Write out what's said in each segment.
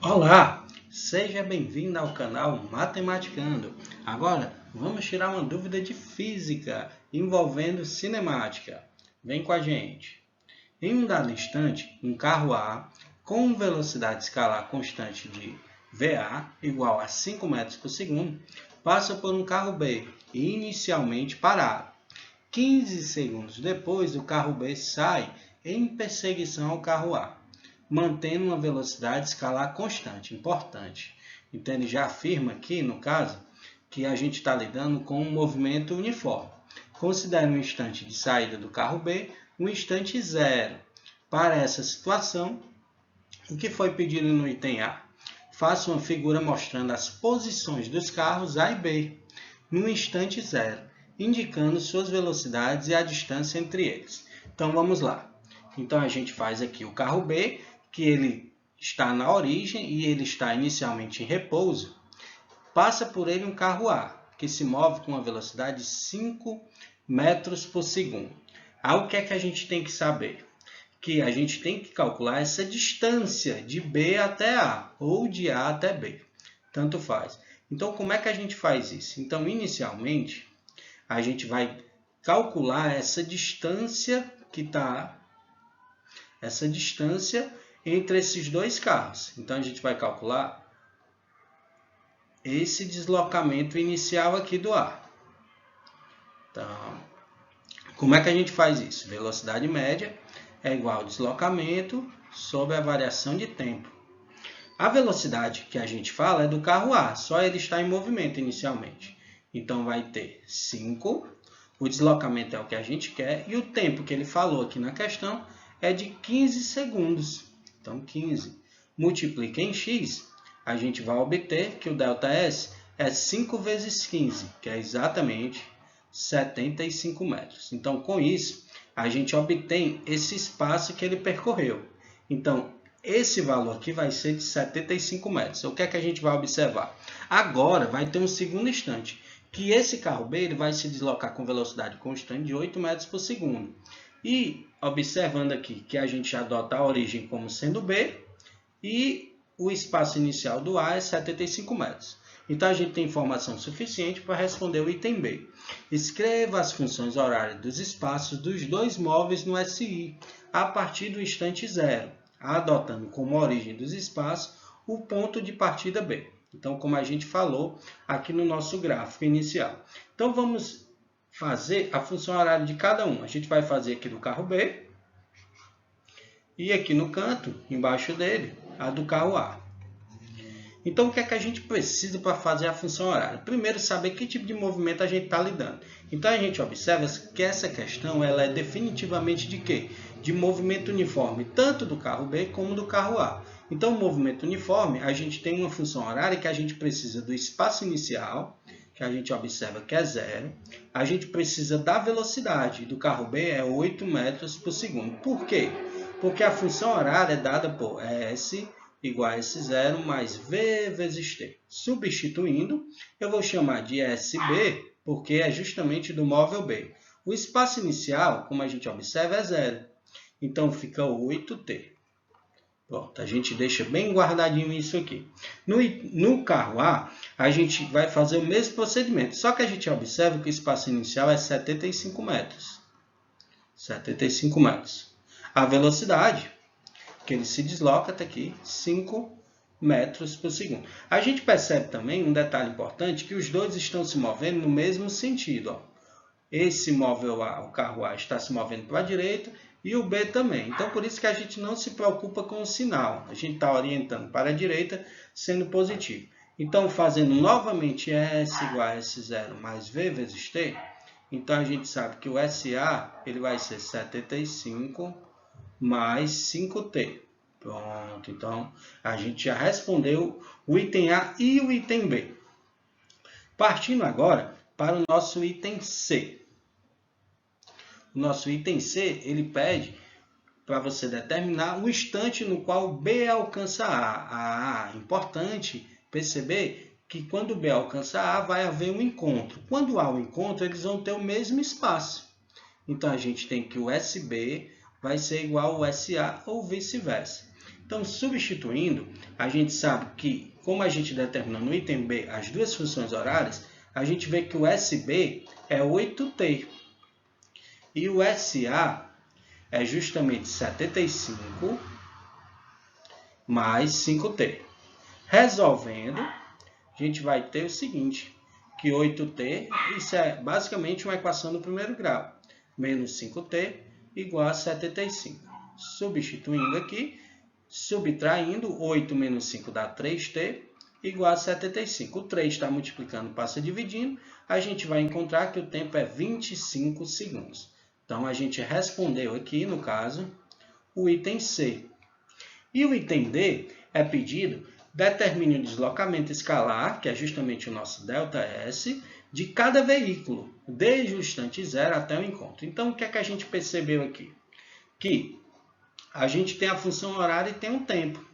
Olá, seja bem-vindo ao canal Matematicando. Agora vamos tirar uma dúvida de física envolvendo cinemática. Vem com a gente. Em um dado instante, um carro A com velocidade escalar constante de VA igual a 5 metros por segundo passa por um carro B inicialmente parado. 15 segundos depois, o carro B sai em perseguição ao carro A, mantendo uma velocidade escalar constante. Importante. Então, ele já afirma aqui, no caso, que a gente está lidando com um movimento uniforme. Considere um instante de saída do carro B um instante zero. Para essa situação, o que foi pedido no item A? Faça uma figura mostrando as posições dos carros A e B no instante zero, indicando suas velocidades e a distância entre eles. Então, vamos lá. Então, a gente faz aqui o carro B, que ele está na origem e ele está inicialmente em repouso. Passa por ele um carro A, que se move com uma velocidade de 5 metros por segundo. Aí, o que é que a gente tem que saber? Que a gente tem que calcular essa distância de B até A, ou de A até B. Tanto faz. Então, como é que a gente faz isso? Então, inicialmente, a gente vai calcular essa distância que está, essa distância entre esses dois carros. Então, a gente vai calcular esse deslocamento inicial aqui do A. Então, como é que a gente faz isso? Velocidade média é igual ao deslocamento sobre a variação de tempo. A velocidade que a gente fala é do carro A, só ele está em movimento inicialmente. Então, vai ter 5, o deslocamento é o que a gente quer, e o tempo que ele falou aqui na questão é de 15 segundos. Então, 15 multiplica em x, a gente vai obter que o ΔS é 5 vezes 15, que é exatamente 75 metros. Então, com isso, a gente obtém esse espaço que ele percorreu. Então, esse valor aqui vai ser de 75 metros. O que é que a gente vai observar? Agora, vai ter um segundo instante, que esse carro B ele vai se deslocar com velocidade constante de 8 metros por segundo. E, observando aqui que a gente adota a origem como sendo B, e o espaço inicial do A é 75 metros. Então, a gente tem informação suficiente para responder o item B. Escreva as funções horárias dos espaços dos dois móveis no SI a partir do instante zero, adotando como origem dos espaços o ponto de partida B. Então, como a gente falou aqui no nosso gráfico inicial. Então, vamos fazer a função horária de cada um. A gente vai fazer aqui do carro B e aqui no canto, embaixo dele, a do carro A. Então, o que é que a gente precisa para fazer a função horária? Primeiro, saber que tipo de movimento a gente está lidando. Então, a gente observa que essa questão ela é definitivamente de quê? De movimento uniforme, tanto do carro B como do carro A. Então, o movimento uniforme, a gente tem uma função horária que a gente precisa do espaço inicial, que a gente observa que é zero. A gente precisa da velocidade do carro B, é 8 metros por segundo. Por quê? Porque a função horária é dada por S igual a S0 mais V vezes T. Substituindo, eu vou chamar de SB, porque é justamente do móvel B. O espaço inicial, como a gente observa, é zero. Então, fica 8T. Pronto, a gente deixa bem guardadinho isso aqui. No carro A, a gente vai fazer o mesmo procedimento, só que a gente observa que o espaço inicial é 75 metros. 75 metros. A velocidade que ele se desloca até aqui, 5 metros por segundo. A gente percebe também um detalhe importante, que os dois estão se movendo no mesmo sentido. Ó. Esse móvel A, o carro A, está se movendo para a direita e o B também. Então, por isso que a gente não se preocupa com o sinal. A gente está orientando para a direita, sendo positivo. Então, fazendo novamente S igual a S0 mais V vezes T, então a gente sabe que o SA ele vai ser 75 mais 5T. Pronto, então a gente já respondeu o item A e o item B. Partindo agora para o nosso item C. O nosso item C, ele pede para você determinar o instante no qual B alcança A. Importante perceber que quando B alcança A, vai haver um encontro. Quando há um encontro, eles vão ter o mesmo espaço. Então, a gente tem que o SB vai ser igual ao SA ou vice-versa. Então, substituindo, a gente sabe que, como a gente determina no item B as duas funções horárias, a gente vê que o SB é 8t e o SA é justamente 75 mais 5t. Resolvendo, a gente vai ter o seguinte, que 8t, isso é basicamente uma equação do primeiro grau, menos 5t igual a 75. Substituindo aqui, subtraindo, 8 menos 5 dá 3t, igual a 75. O 3 está multiplicando, passa dividindo, a gente vai encontrar que o tempo é 25 segundos. Então, a gente respondeu aqui, no caso, o item C. E o item D é pedido, determine o deslocamento escalar, que é justamente o nosso ΔS, de cada veículo, desde o instante zero até o encontro. Então, o que é que a gente percebeu aqui? Que a gente tem a função horária e tem um tempo.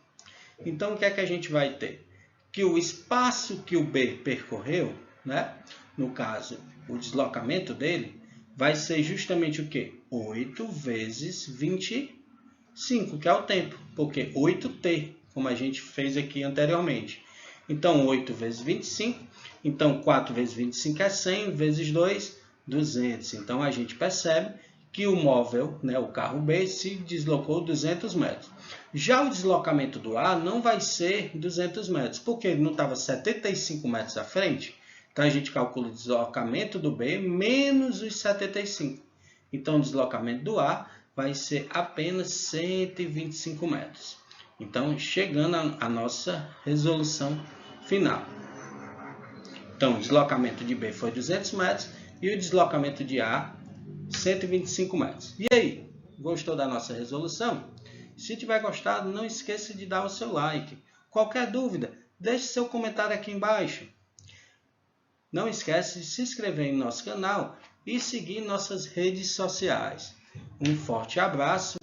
Então, o que é que a gente vai ter? Que o espaço que o B percorreu, né? No caso, o deslocamento dele, vai ser justamente o quê? 8 vezes 25, que é o tempo, porque 8t, como a gente fez aqui anteriormente. Então, 8 vezes 25, então 4 vezes 25 é 100, vezes 2, 200. Então, a gente percebe que o móvel, né, o carro B, se deslocou 200 metros. Já o deslocamento do A não vai ser 200 metros, porque ele não estava 75 metros à frente. Então, a gente calcula o deslocamento do B menos os 75. Então, o deslocamento do A vai ser apenas 125 metros. Então, chegando à nossa resolução final. Então, o deslocamento de B foi 200 metros e o deslocamento de A 125 metros. E aí, gostou da nossa resolução? Se tiver gostado, não esqueça de dar o seu like. Qualquer dúvida, deixe seu comentário aqui embaixo. Não esqueça de se inscrever em nosso canal e seguir nossas redes sociais. Um forte abraço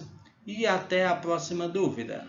e até a próxima dúvida.